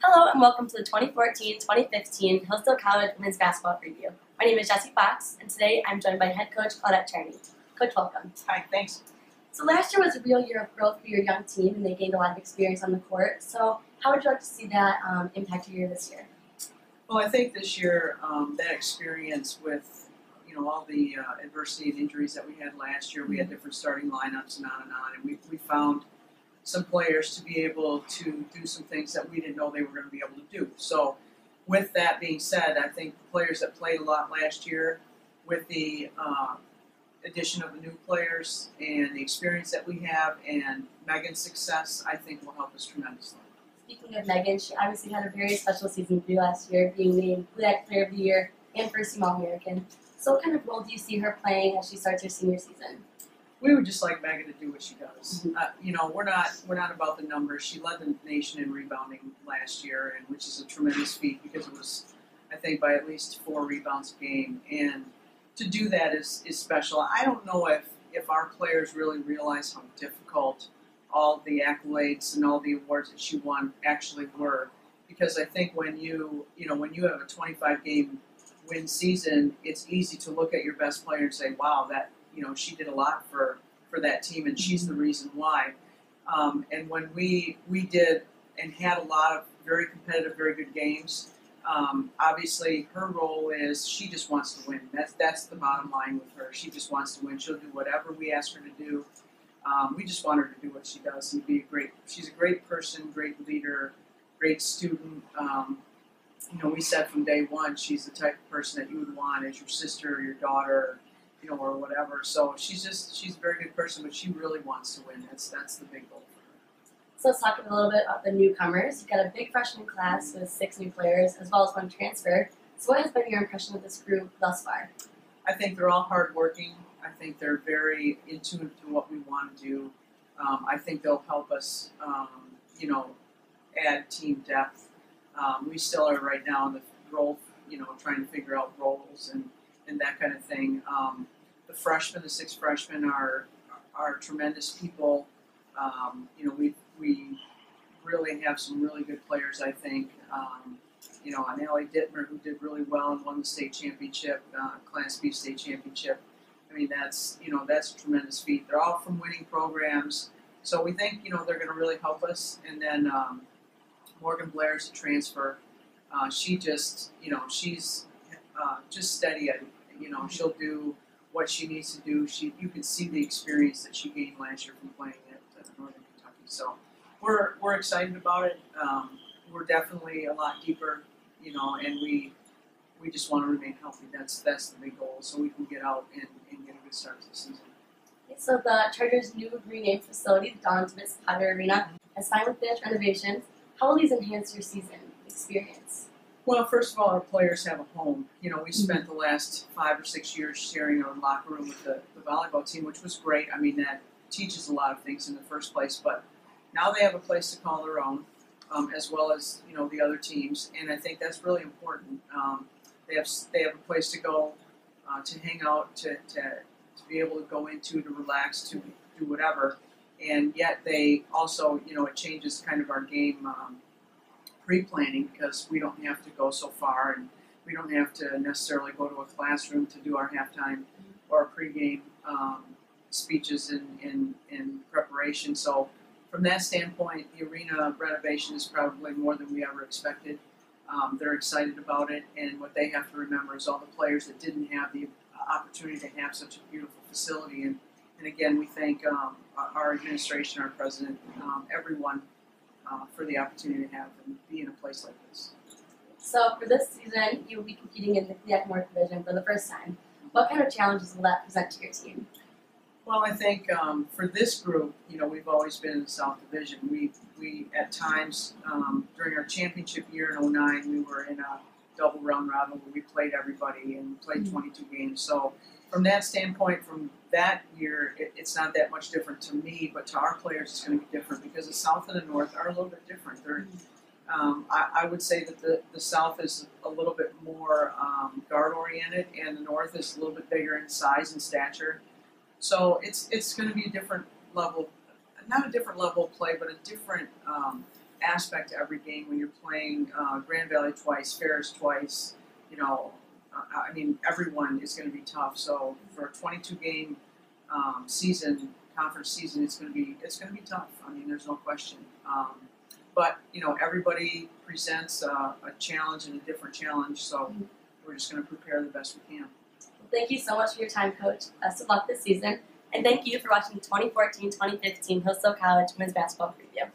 Hello and welcome to the 2014-2015 Hillsdale College Women's Basketball Review. My name is Jessie Fox, and today I'm joined by head coach Claudette Charney. Coach, welcome. Hi, thanks. So last year was a real year of growth for your young team, and they gained a lot of experience on the court. So how would you like to see that impact your year this year? Well, I think this year that experience with all the adversity and injuries that we had last year, we had different starting lineups and on, and we found some players to be able to do some things that we didn't know they were going to be able to do. So with that being said, I think the players that played a lot last year, with the addition of the new players and the experience that we have and Megan's success, I think will help us tremendously. Speaking of Megan, she obviously had a very special season for you last year, being named Claudette Player of the Year and First Team All-American. So what kind of role do you see her playing as she starts her senior season? We would just like Megan to do what she does. Mm-hmm. We're not about the numbers. She led the nation in rebounding last year, and which is a tremendous feat because it was, I think, by at least 4 rebounds a game. And to do that is special. I don't know if our players really realize how difficult all the accolades and all the awards that she won actually were. Because I think when you have a 25-game win season, it's easy to look at your best player and say, wow, that she did a lot for that team, and she's the reason why. And when we did and had a lot of very competitive, very good games, obviously her role is she just wants to win. That's the bottom line with her. She just wants to win. She'll do whatever we ask her to do. We just want her to do what she does and be a great. She's a great person, great leader, great student. We said from day one she's the type of person that you would want as your sister or your daughter, or whatever. So she's a very good person, but she really wants to win. That's the big goal for her. So let's talk a little bit about the newcomers. You've got a big freshman class with 6 new players, as well as 1 transfer. So what has been your impression of this group thus far? I think they're all hardworking. I think they're very in tune to what we want to do. I think they'll help us, add team depth. We still are right now in the role, trying to figure out roles and that kind of thing. The freshmen, the 6 freshmen are tremendous people. We really have some really good players, I think. On Allie Dittmer, who did really well and won the state championship, Class B state championship. I mean, that's a tremendous feat. They're all from winning programs. So we think, they're going to really help us. And then Morgan Blair's a transfer. She just, she's just steady at it. She'll do what she needs to do. You can see the experience that she gained last year from playing at Northern Kentucky. So we're excited about it. We're definitely a lot deeper, and we just want to remain healthy. That's the big goal, so we can get out and get a good start to the season. So the Chargers' new renamed facility, the Don Tibbetts Potter Arena, has finally finished renovations. How will these enhance your season experience? Well, first of all, our players have a home. We spent the last 5 or 6 years sharing our locker room with the volleyball team, which was great. I mean, that teaches a lot of things in the first place. But now they have a place to call their own, as well as the other teams, and I think that's really important. They have a place to go, to hang out, to be able to go into, to relax, to do whatever. And yet they also, it changes kind of our game pre-planning because we don't have to go so far and we don't have to necessarily go to a classroom to do our halftime or pregame speeches in preparation. So from that standpoint, the arena renovation is probably more than we ever expected. They're excited about it, and what they have to remember is all the players that didn't have the opportunity to have such a beautiful facility. And again, we thank our administration, our president, everyone for the opportunity to have and be in a place like this. So for this season, you will be competing in the Claudette North Division for the first time. What kind of challenges will that present to your team? Well, I think for this group, we've always been in the South Division. We at times, during our championship year in 2009, we were in a double round robin where we played everybody and played 22 games. So from that standpoint, from that year, it's not that much different to me, but to our players it's going to be different because the South and the North are a little bit different. They're, I would say that the South is a little bit more guard-oriented, and the North is a little bit bigger in size and stature. So it's going to be a different level, not a different level of play, but a different aspect to every game when you're playing Grand Valley twice, Ferris twice. I mean, everyone is going to be tough. So for a 22-game season, conference season, it's going to be tough. I mean, there's no question. But everybody presents a challenge and a different challenge. So we're just going to prepare the best we can. Thank you so much for your time, Coach. Best of luck this season. And thank you for watching the 2014-2015 Hillsdale College Women's Basketball Preview.